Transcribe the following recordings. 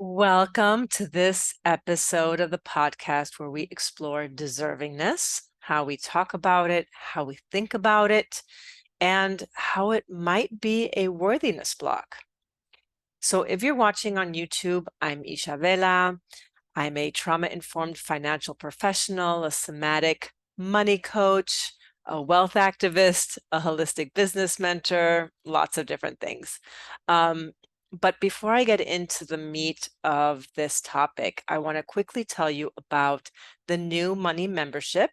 Welcome to this episode of the podcast where we explore deservingness, how we talk about it, how we think about it, and how it might be a worthiness block. So if you're watching on YouTube, I'm Isabela. I'm a trauma-informed financial professional, a somatic money coach, a wealth activist, a holistic business mentor, lots of different things. But before I get into the meat of this topic, I want to quickly tell you about the new money membership.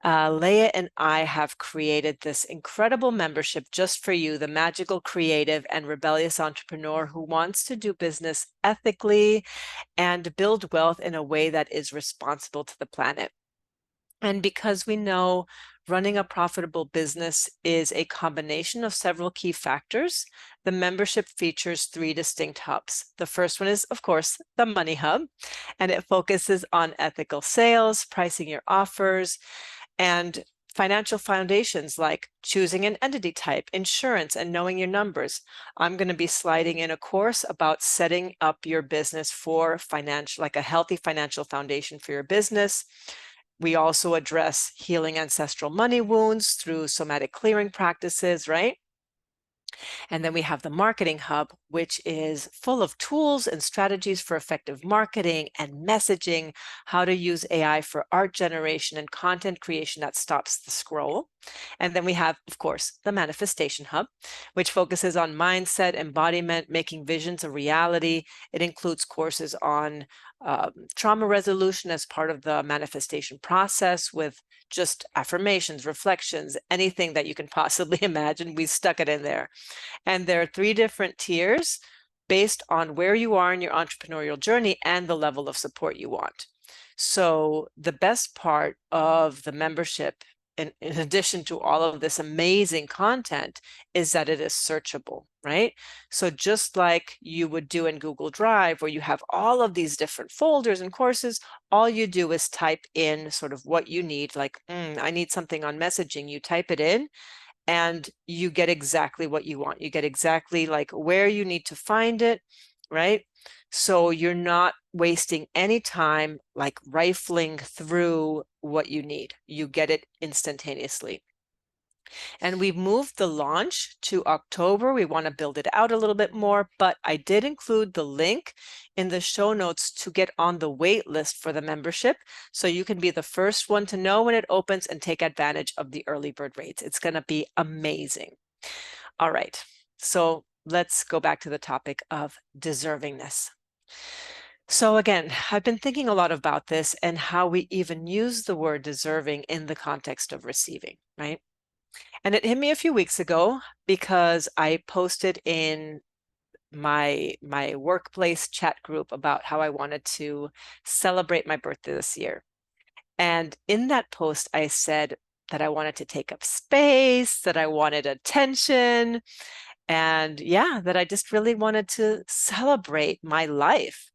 Leah and I have created this incredible membership just for you, the magical, creative, and rebellious entrepreneur who wants to do business ethically and build wealth in a way that is responsible to the planet. And because we know running a profitable business is a combination of several key factors, the membership features three distinct hubs. The first one is, of course, the Money Hub, and it focuses on ethical sales, pricing your offers, and financial foundations like choosing an entity type, insurance, and knowing your numbers. I'm going to be sliding in a course about setting up your business for financial, like a healthy financial foundation for your business. We also address healing ancestral money wounds through somatic clearing practices, right? And then we have the Marketing Hub, which is full of tools and strategies for effective marketing and messaging, how to use AI for art generation and content creation that stops the scroll. And then we have, of course, the Manifestation Hub, which focuses on mindset, embodiment, making visions a reality. It includes courses on trauma resolution as part of the manifestation process with just affirmations, reflections, anything that you can possibly imagine. We stuck it in there. And there are three different tiers based on where you are in your entrepreneurial journey and the level of support you want. So the best part of the membership, in addition to all of this amazing content, is that it is searchable, right? So just like you would do in Google Drive, where you have all of these different folders and courses, all you do is type in sort of what you need, like, I need something on messaging. You type it in, and you get exactly what you want. You get exactly like where you need to find it, right? So you're not wasting any time like rifling through what you need. You get it instantaneously. And we've moved the launch to October. We want to build it out a little bit more, but I did include the link in the show notes to get on the wait list for the membership. So you can be the first one to know when it opens and take advantage of the early bird rates. It's going to be amazing. All right. So let's go back to the topic of deservingness. So again, I've been thinking a lot about this and how we even use the word deserving in the context of receiving, right? And it hit me a few weeks ago because I posted in my workplace chat group about how I wanted to celebrate my birthday this year. And in that post, I said that I wanted to take up space, that I wanted attention, and yeah, that I just really wanted to celebrate my life.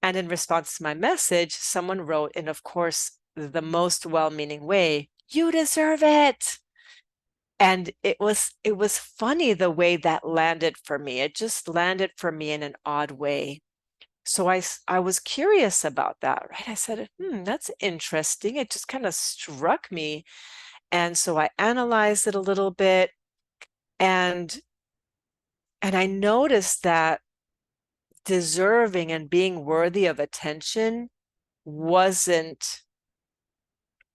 And in response to my message, someone wrote, in of course, the most well-meaning way, "You deserve it." And it was funny the way that landed for me. It just landed for me in an odd way. So I was curious about that, right? I said, that's interesting. It just kind of struck me. And so I analyzed it a little bit, and I noticed that deserving and being worthy of attention wasn't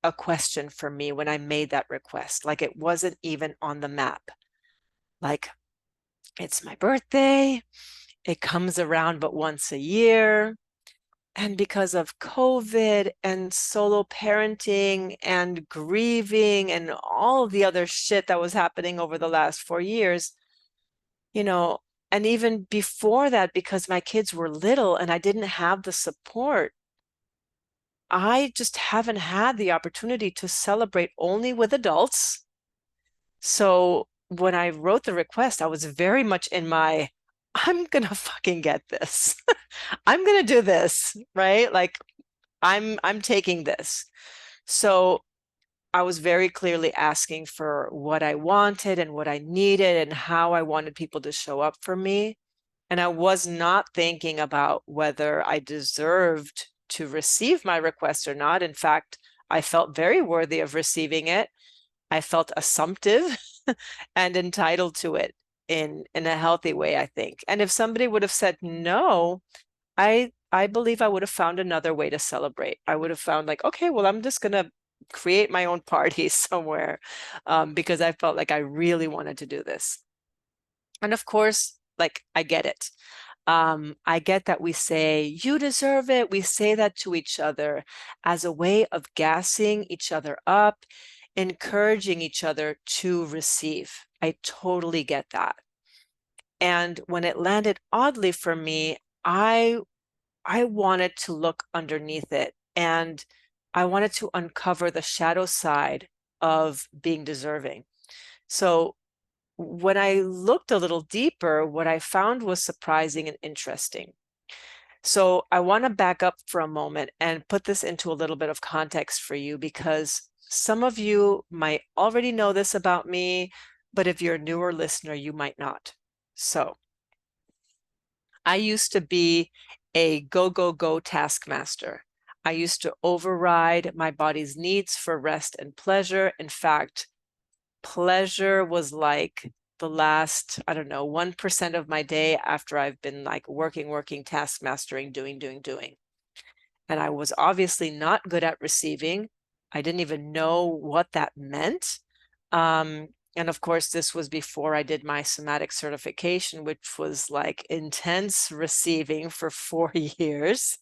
a question for me when I made that request. Like it wasn't even on the map. Like, it's my birthday. It comes around but once a year. And because of COVID and solo parenting and grieving and all of the other shit that was happening over the last 4 years, you know, and even before that, because my kids were little and I didn't have the support, I just haven't had the opportunity to celebrate only with adults. So when I wrote the request, I was very much in my, I'm gonna fucking get this. I'm gonna do this, right? Like I'm taking this. So I was very clearly asking for what I wanted and what I needed and how I wanted people to show up for me. And I was not thinking about whether I deserved to receive my request or not. In fact, I felt very worthy of receiving it. I felt assumptive and entitled to it in a healthy way, I think. And if somebody would have said no, I believe I would have found another way to celebrate. I would have found like, okay, well, I'm just gonna create my own party somewhere because I felt like I really wanted to do this. And of course, like I get it. I get that we say, you deserve it. We say that to each other as a way of gassing each other up, encouraging each other to receive. I totally get that. And when it landed oddly for me, I wanted to look underneath it, and I wanted to uncover the shadow side of being deserving. So when I looked a little deeper, what I found was surprising and interesting. So I want to back up for a moment and put this into a little bit of context for you, because some of you might already know this about me, but if you're a newer listener, you might not. So I used to be a go, go, go taskmaster. I used to override my body's needs for rest and pleasure. In fact, pleasure was like the last, I don't know, 1% of my day after I've been like working, taskmastering, doing. And I was obviously not good at receiving. I didn't even know what that meant. And of course, this was before I did my somatic certification, which was like intense receiving for 4 years.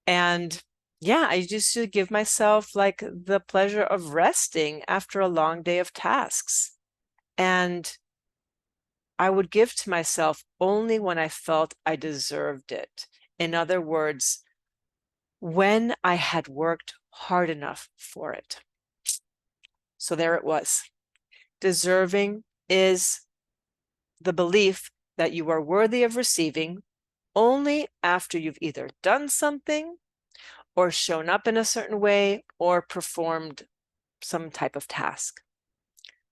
And yeah, I used to give myself like the pleasure of resting after a long day of tasks. And I would give to myself only when I felt I deserved it. In other words, when I had worked hard enough for it. So there it was. Deserving is the belief that you are worthy of receiving only after you've either done something or shown up in a certain way or performed some type of task.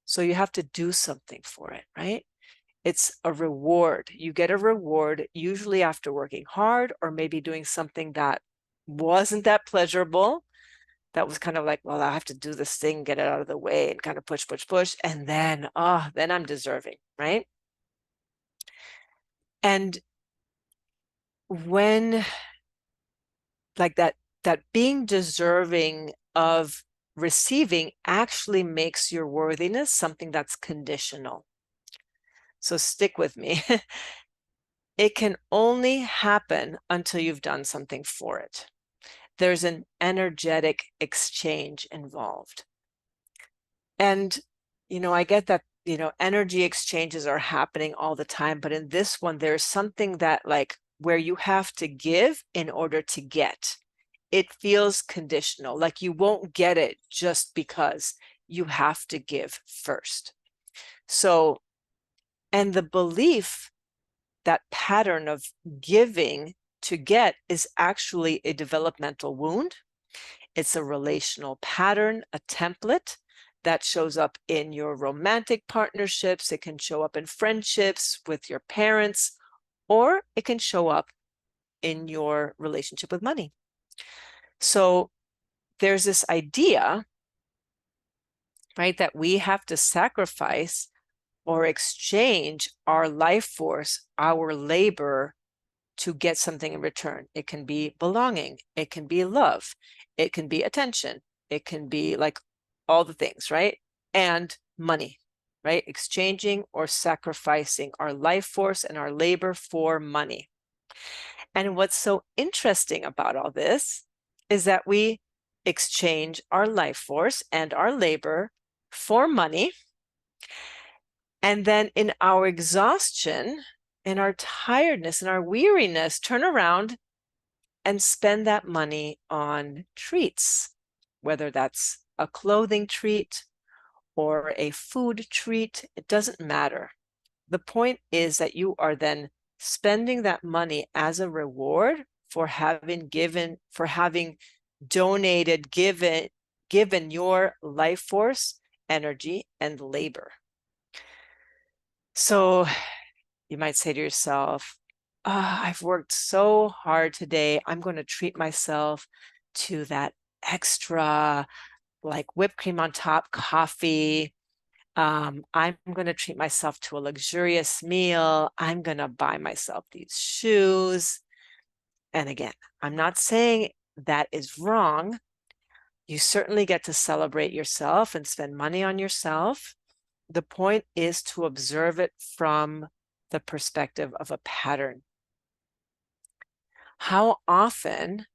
So you have to do something for it, right? It's a reward. You get a reward usually after working hard or maybe doing something that wasn't that pleasurable. That was kind of like, well, I have to do this thing, get it out of the way, and kind of push. And then, then I'm deserving, right? And when like that being deserving of receiving actually makes your worthiness something that's conditional. So stick with me. It can only happen until you've done something for it. There's an energetic exchange involved. And, I get that, energy exchanges are happening all the time, but in this one, there's something that like where you have to give in order to get. It feels conditional, like you won't get it just because you have to give first. So, and the belief, that pattern of giving to get is actually a developmental wound. It's a relational pattern, a template that shows up in your romantic partnerships. It can show up in friendships with your parents, or it can show up in your relationship with money. So there's this idea, right, that we have to sacrifice or exchange our life force, our labor, to get something in return. It can be belonging, it can be love, it can be attention, it can be like all the things, right? And money, right? Exchanging or sacrificing our life force and our labor for money. And what's so interesting about all this is that we exchange our life force and our labor for money. And then in our exhaustion, in our tiredness, in our weariness, turn around and spend that money on treats, whether that's a clothing treat or a food treat, it doesn't matter. The point is that you are then spending that money as a reward for having given, for having donated, given your life force, energy, and labor. So You might say to yourself, I've worked so hard today. I'm going to treat myself to that extra, like whipped cream on top coffee. I'm going to treat myself to a luxurious meal. I'm going to buy myself these shoes. And again, I'm not saying that is wrong. You certainly get to celebrate yourself and spend money on yourself. The point is to observe it from the perspective of a pattern. How often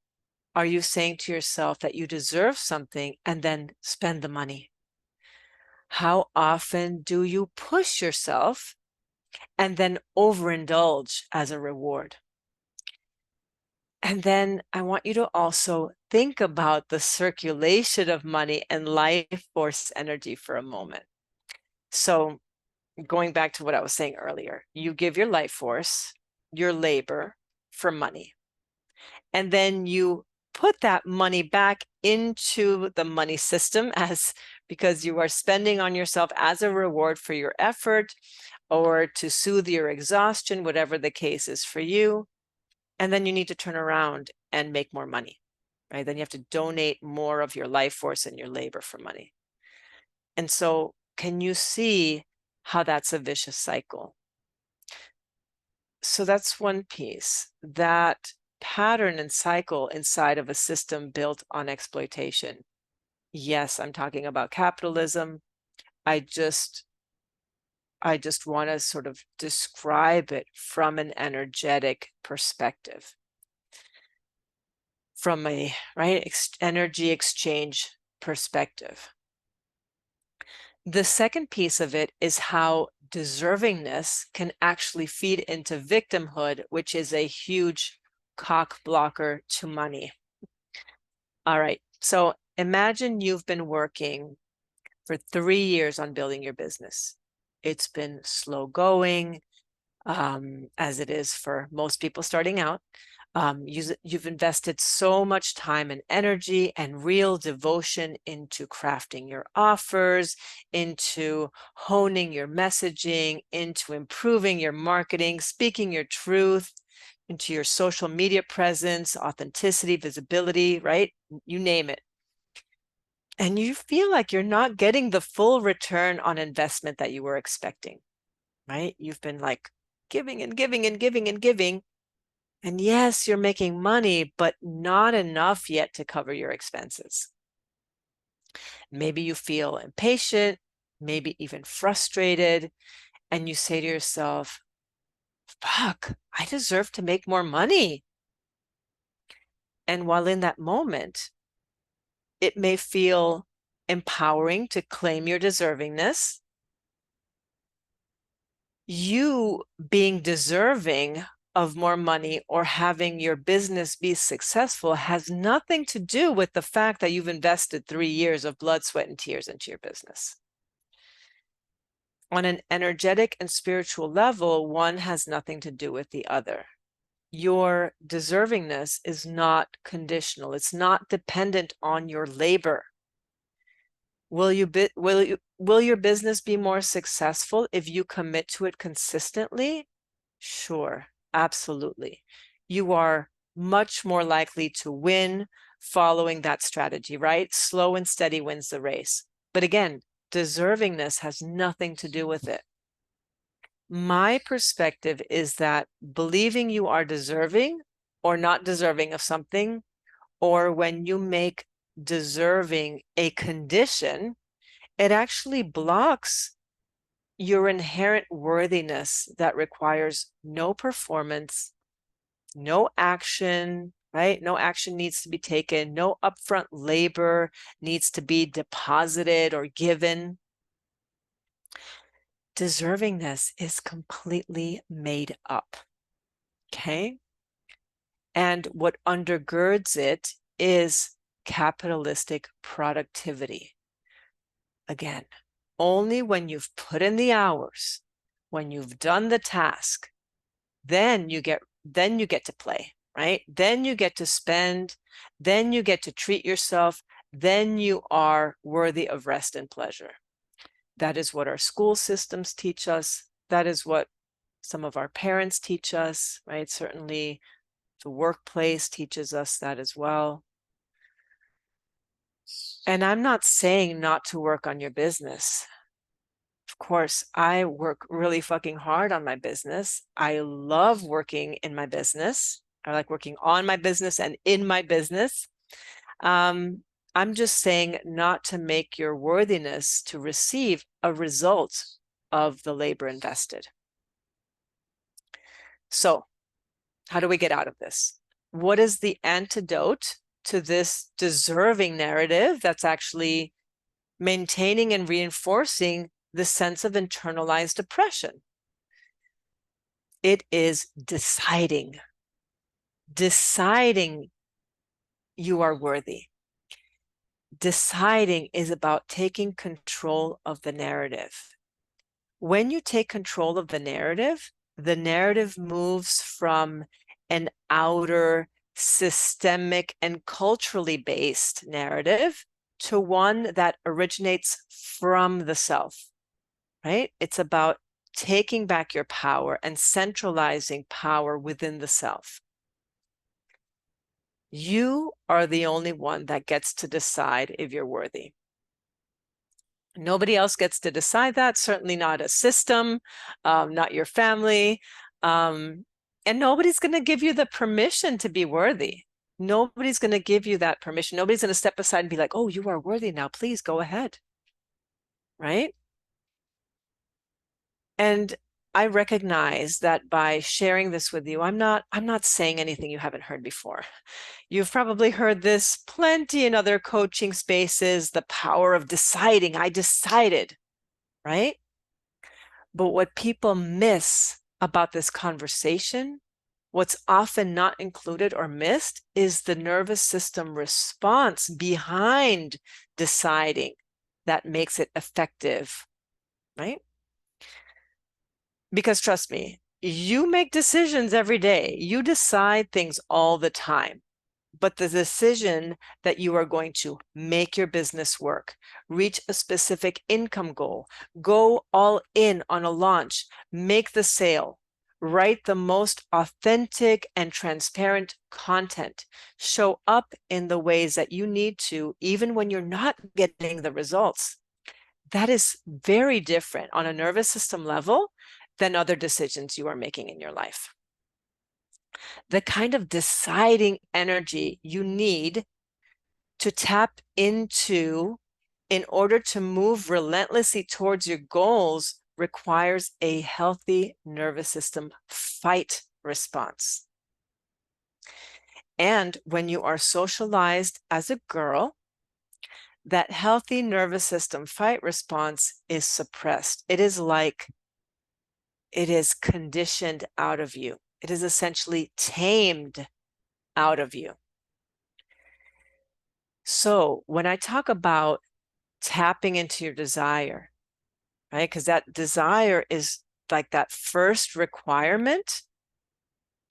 are you saying to yourself that you deserve something and then spend the money? How often do you push yourself and then overindulge as a reward? And then I want you to also think about the circulation of money and life force energy for a moment. So going back to what I was saying earlier, you give your life force, your labor for money, and then you put that money back into the money system because you are spending on yourself as a reward for your effort or to soothe your exhaustion, whatever the case is for you. And then you need to turn around and make more money, right? Then you have to donate more of your life force and your labor for money. And so can you see how that's a vicious cycle? So that's one piece. That pattern and cycle inside of a system built on exploitation. Yes, I'm talking about capitalism. I just want to sort of describe it from an energetic perspective, from a energy exchange perspective. The second piece of it is how deservingness can actually feed into victimhood, which is a huge cock blocker to money. All right, so imagine you've been working for 3 years on building your business. It's been slow going, as it is for most people starting out. You've invested so much time and energy and real devotion into crafting your offers, into honing your messaging, into improving your marketing, speaking your truth, into your social media presence, authenticity, visibility, right? You name it. And you feel like you're not getting the full return on investment that you were expecting, right? You've been like giving and giving and giving and giving. And yes, you're making money, but not enough yet to cover your expenses. Maybe you feel impatient, maybe even frustrated, and you say to yourself, fuck, I deserve to make more money. And while in that moment, it may feel empowering to claim your deservingness, you being deserving of more money or having your business be successful has nothing to do with the fact that you've invested 3 years of blood, sweat, and tears into your business. On an energetic and spiritual level, one has nothing to do with the other. Your deservingness is not conditional. It's not dependent on your labor. Will your business be more successful if you commit to it consistently? Sure, absolutely. You are much more likely to win following that strategy, right? Slow and steady wins the race. But again, deservingness has nothing to do with it. My perspective is that believing you are deserving or not deserving of something, or when you make deserving a condition, it actually blocks your inherent worthiness that requires no performance, no action, right? No action needs to be taken. No upfront labor needs to be deposited or given. Deservingness is completely made up, okay? And what undergirds it is capitalistic productivity. Again, only when you've put in the hours, when you've done the task, then you get to play, right? Then you get to spend, then you get to treat yourself, then you are worthy of rest and pleasure. That is what our school systems teach us. That is what Some of our parents teach us, right? Certainly the workplace teaches us that as well. And I'm not saying not to work on your business. Of course, I work really fucking hard on my business. I love working in my business. I like working on my business and in my business. I'm just saying not to make your worthiness to receive a result of the labor invested. So, how do we get out of this? What is the antidote to this deserving narrative that's actually maintaining and reinforcing the sense of internalized oppression? It is deciding you are worthy. Deciding is about taking control of the narrative. When you take control of the narrative moves from an outer, systemic, and culturally based narrative to one that originates from the self, right? It's about taking back your power and centralizing power within the self. You are the only one that gets to decide if you're worthy. Nobody else gets to decide that, certainly not a system, not your family. And nobody's going to give you the permission to be worthy. Nobody's going to give you that permission. Nobody's going to step aside and be like, oh, you are worthy now. Please go ahead. Right? And I recognize that by sharing this with you, I'm not saying anything you haven't heard before. You've probably heard this plenty in other coaching spaces, the power of deciding. I decided, right? But what people miss about this conversation, what's often not included or missed, is the nervous system response behind deciding that makes it effective, right? Because trust me, you make decisions every day. You decide things all the time. But the decision that you are going to make your business work, reach a specific income goal, go all in on a launch, make the sale, write the most authentic and transparent content, show up in the ways that you need to, even when you're not getting the results. That is very different on a nervous system level than other decisions you are making in your life. The kind of deciding energy you need to tap into in order to move relentlessly towards your goals requires a healthy nervous system fight response. And when you are socialized as a girl, that healthy nervous system fight response is suppressed. It is conditioned out of you. It is essentially tamed out of you. So when I talk about tapping into your desire, right? Because that desire is like that first requirement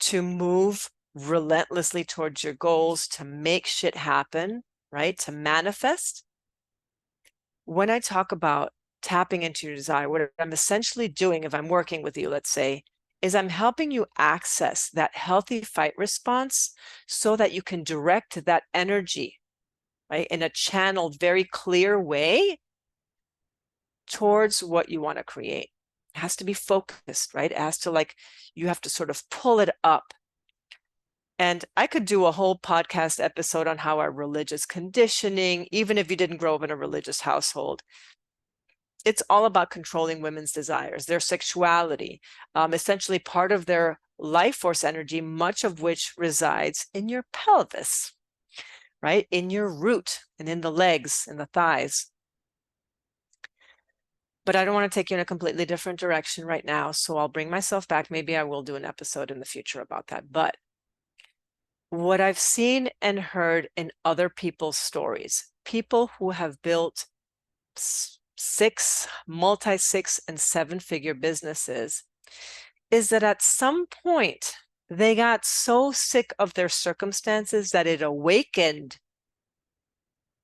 to move relentlessly towards your goals, to make shit happen, right? To manifest. When I talk about tapping into your desire, what I'm essentially doing, if I'm working with you, let's say, is I'm helping you access that healthy fight response so that you can direct that energy, right, in a channeled, very clear way towards what you want to create. It has to be focused, right? It has to you have to sort of pull it up. And I could do a whole podcast episode on how our religious conditioning, even if you didn't grow up in a religious household, it's all about controlling women's desires, their sexuality, essentially part of their life force energy, much of which resides in your pelvis, right? In your root and in the legs and the thighs. But I don't want to take you in a completely different direction right now, so I'll bring myself back. Maybe I will do an episode in the future about that. But what I've seen and heard in other people's stories, people who have built multi-six and seven-figure businesses, is that at some point they got so sick of their circumstances that it awakened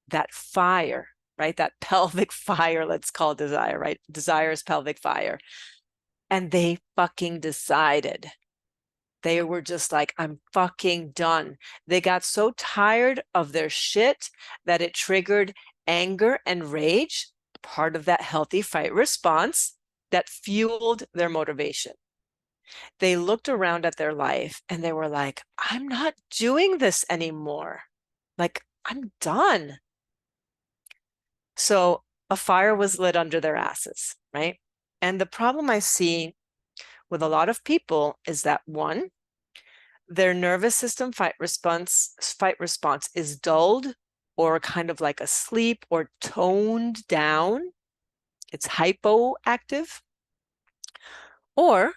that fire, right? That pelvic fire, let's call desire, right? Desire is pelvic fire. And they fucking decided. They were just like, I'm fucking done. They got so tired of their shit that it triggered anger and rage, part of that healthy fight response that fueled their motivation. They looked around at their life and they were like, I'm not doing this anymore. Like, I'm done. So a fire was lit under their asses, right? And the problem I see with a lot of people is that one, their nervous system fight response is dulled or kind of like asleep or toned down. It's hypoactive, or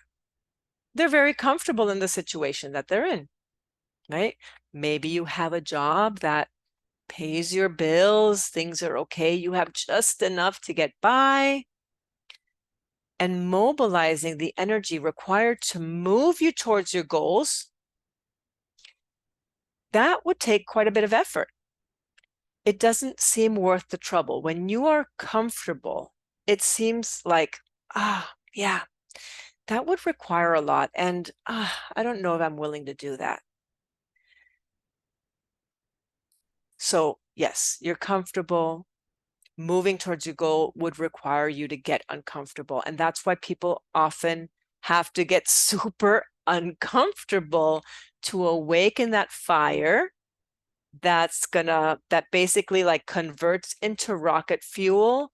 they're very comfortable in the situation that they're in, right? Maybe you have a job that pays your bills, things are okay, you have just enough to get by. And mobilizing the energy required to move you towards your goals, that would take quite a bit of effort. It doesn't seem worth the trouble. When you are comfortable, it seems like, yeah, that would require a lot. And I don't know if I'm willing to do that. So yes, you're comfortable. Moving towards your goal would require you to get uncomfortable. And that's why people often have to get super uncomfortable to awaken that fire that basically like converts into rocket fuel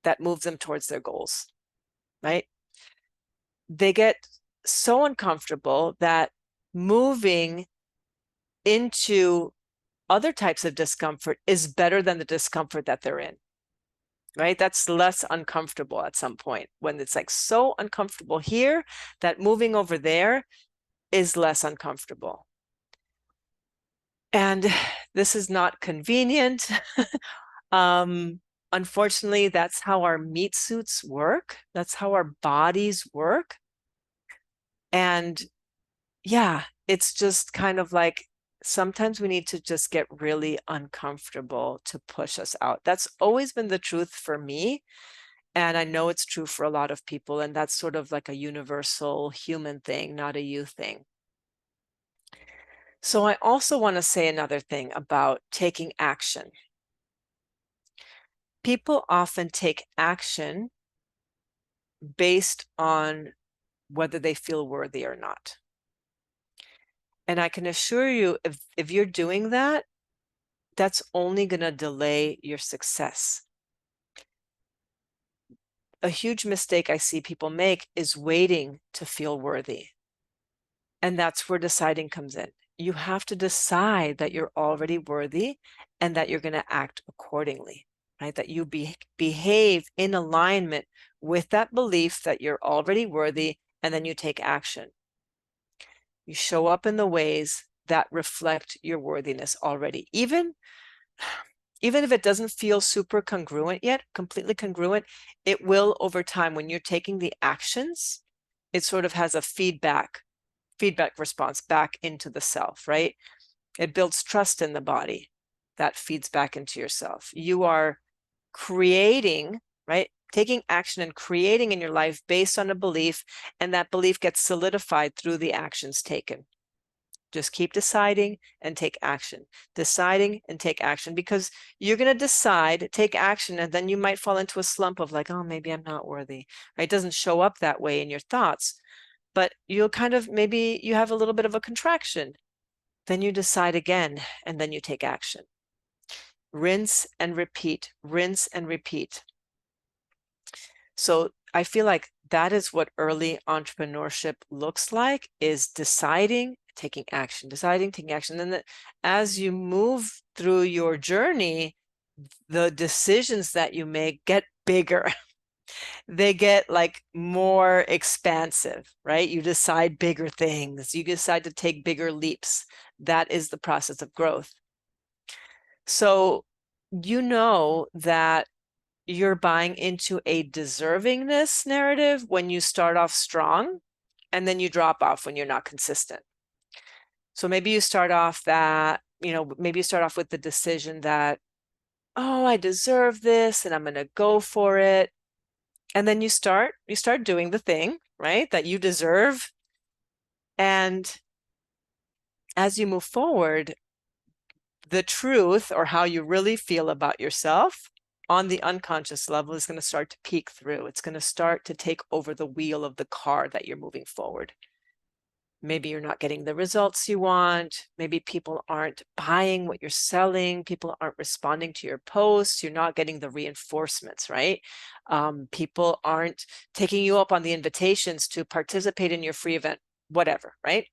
that moves them towards their goals, right? They get so uncomfortable that moving into other types of discomfort is better than the discomfort that they're in, right? That's less uncomfortable at some point when it's like so uncomfortable here that moving over there is less uncomfortable. And this is not convenient. Unfortunately, that's how our meat suits work. That's how our bodies work. And yeah, it's just kind of like sometimes we need to just get really uncomfortable to push us out. That's always been the truth for me. And I know it's true for a lot of people. And that's sort of like a universal human thing, not a you thing. So I also want to say another thing about taking action. People often take action based on whether they feel worthy or not. And I can assure you, if you're doing that, that's only going to delay your success. A huge mistake I see people make is waiting to feel worthy. And that's where deciding comes in. You have to decide that you're already worthy and that you're going to act accordingly, right? That you behave in alignment with that belief that you're already worthy, and then you take action. You show up in the ways that reflect your worthiness already, even if it doesn't feel super congruent yet, completely congruent, it will over time. When you're taking the actions, it sort of has a feedback response back into the self, right? It builds trust in the body that feeds back into yourself. You are creating, right? Taking action and creating in your life based on a belief, and that belief gets solidified through the actions taken. Just keep deciding and take action, deciding and take action, because you're going to decide, take action, and then you might fall into a slump of like, oh, maybe I'm not worthy. Right? It doesn't show up that way in your thoughts, but you'll kind of, maybe you have a little bit of a contraction. Then you decide again, and then you take action. Rinse and repeat, rinse and repeat. So I feel like that is what early entrepreneurship looks like, is deciding, taking action, deciding, taking action. And then as you move through your journey, the decisions that you make get bigger. They get like more expansive, right? You decide bigger things. You decide to take bigger leaps. That is the process of growth. So you know that you're buying into a deservingness narrative when you start off strong and then you drop off when you're not consistent. So maybe you start off maybe you start off with the decision that, oh, I deserve this and I'm going to go for it. And then you start doing the thing, right, that you deserve. And as you move forward, the truth, or how you really feel about yourself on the unconscious level, is going to start to peek through. It's going to start to take over the wheel of the car that you're moving forward. Maybe you're not getting the results you want. Maybe people aren't buying what you're selling. People aren't responding to your posts. You're not getting the reinforcements, right? People aren't taking you up on the invitations to participate in your free event, whatever, right?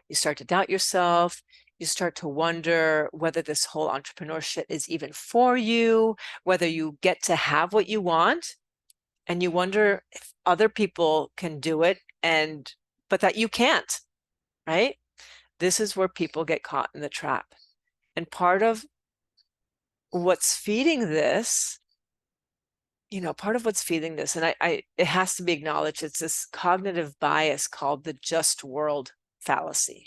You start to doubt yourself. You start to wonder whether this whole entrepreneurship is even for you, whether you get to have what you want, and you wonder if other people can do it, but that you can't, right? This is where people get caught in the trap. And part of what's feeding this, part of what's feeding this, and it has to be acknowledged, it's this cognitive bias called the just world fallacy.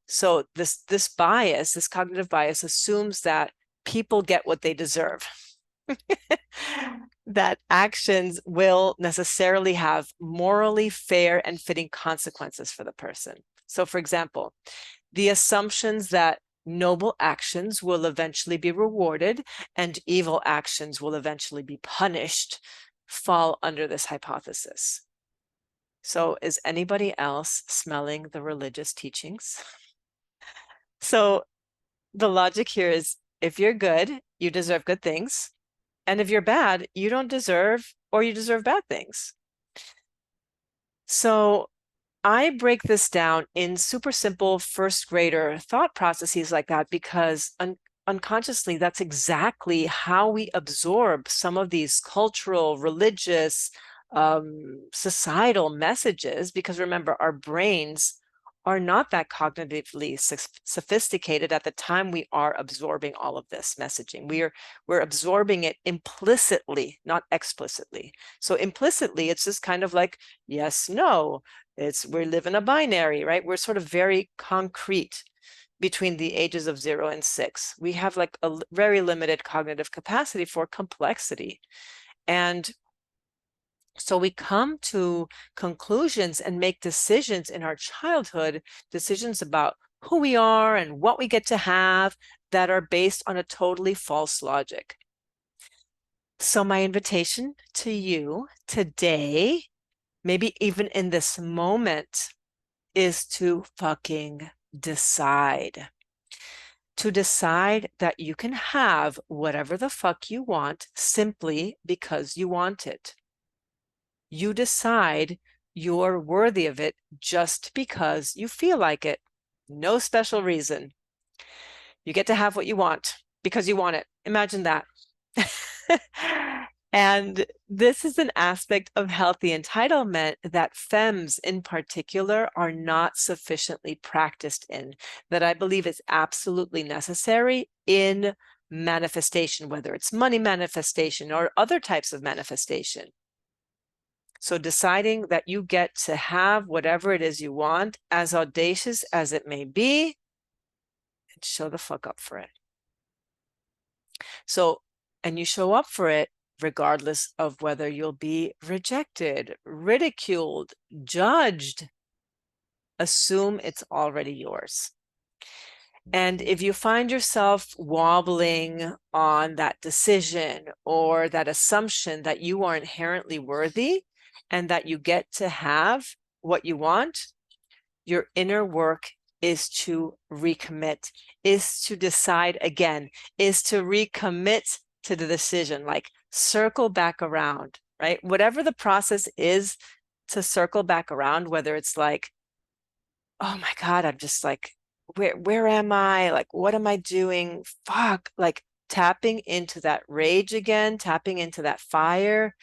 So this bias, this cognitive bias, assumes that people get what they deserve. That actions will necessarily have morally fair and fitting consequences for the person. So, for example, the assumptions that noble actions will eventually be rewarded and evil actions will eventually be punished fall under this hypothesis. So, is anybody else smelling the religious teachings? So, the logic here is, if you're good, you deserve good things. And if you're bad, you don't deserve, or you deserve bad things. So I break this down in super simple first grader thought processes like that, because unconsciously, that's exactly how we absorb some of these cultural, religious, societal messages. Because remember, our brains are not that cognitively sophisticated at the time we are absorbing all of this messaging. We're absorbing it implicitly, not explicitly. So implicitly, it's just kind of like yes, no. We live in a binary, right? We're sort of very concrete between the ages of 0 and 6. We have like a very limited cognitive capacity for complexity. And so we come to conclusions and make decisions in our childhood, decisions about who we are and what we get to have, that are based on a totally false logic. So my invitation to you today, maybe even in this moment, is to fucking decide. To decide that you can have whatever the fuck you want simply because you want it. You decide you're worthy of it just because you feel like it. No special reason. You get to have what you want because you want it. Imagine that. And this is an aspect of healthy entitlement that femmes in particular are not sufficiently practiced in, that I believe is absolutely necessary in manifestation, whether it's money manifestation or other types of manifestation. So deciding that you get to have whatever it is you want, as audacious as it may be, and show the fuck up for it. So, and you show up for it regardless of whether you'll be rejected, ridiculed, judged. Assume it's already yours. And if you find yourself wobbling on that decision or that assumption that you are inherently worthy and that you get to have what you want, your inner work is to recommit, is to decide again, is to recommit to the decision, like circle back around, right? Whatever the process is to circle back around, whether it's like, oh my God, I'm just like, where am I? Like, what am I doing? Fuck, like tapping into that rage again, tapping into that fire.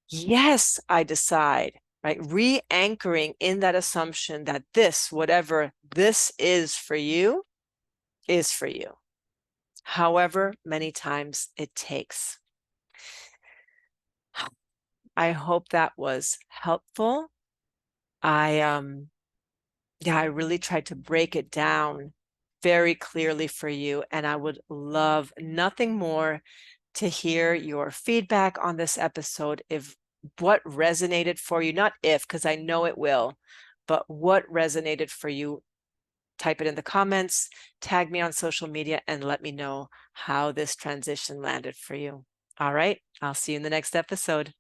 Yes, I decide, right? Re-anchoring in that assumption that this, whatever this is for you, is for you. However many times it takes. I hope that was helpful. I really tried to break it down very clearly for you, and I would love nothing more to hear your feedback on this episode. If what resonated for you, not if, because I know it will, but what resonated for you, type it in the comments, tag me on social media, and let me know how this transition landed for you. All right, I'll see you in the next episode.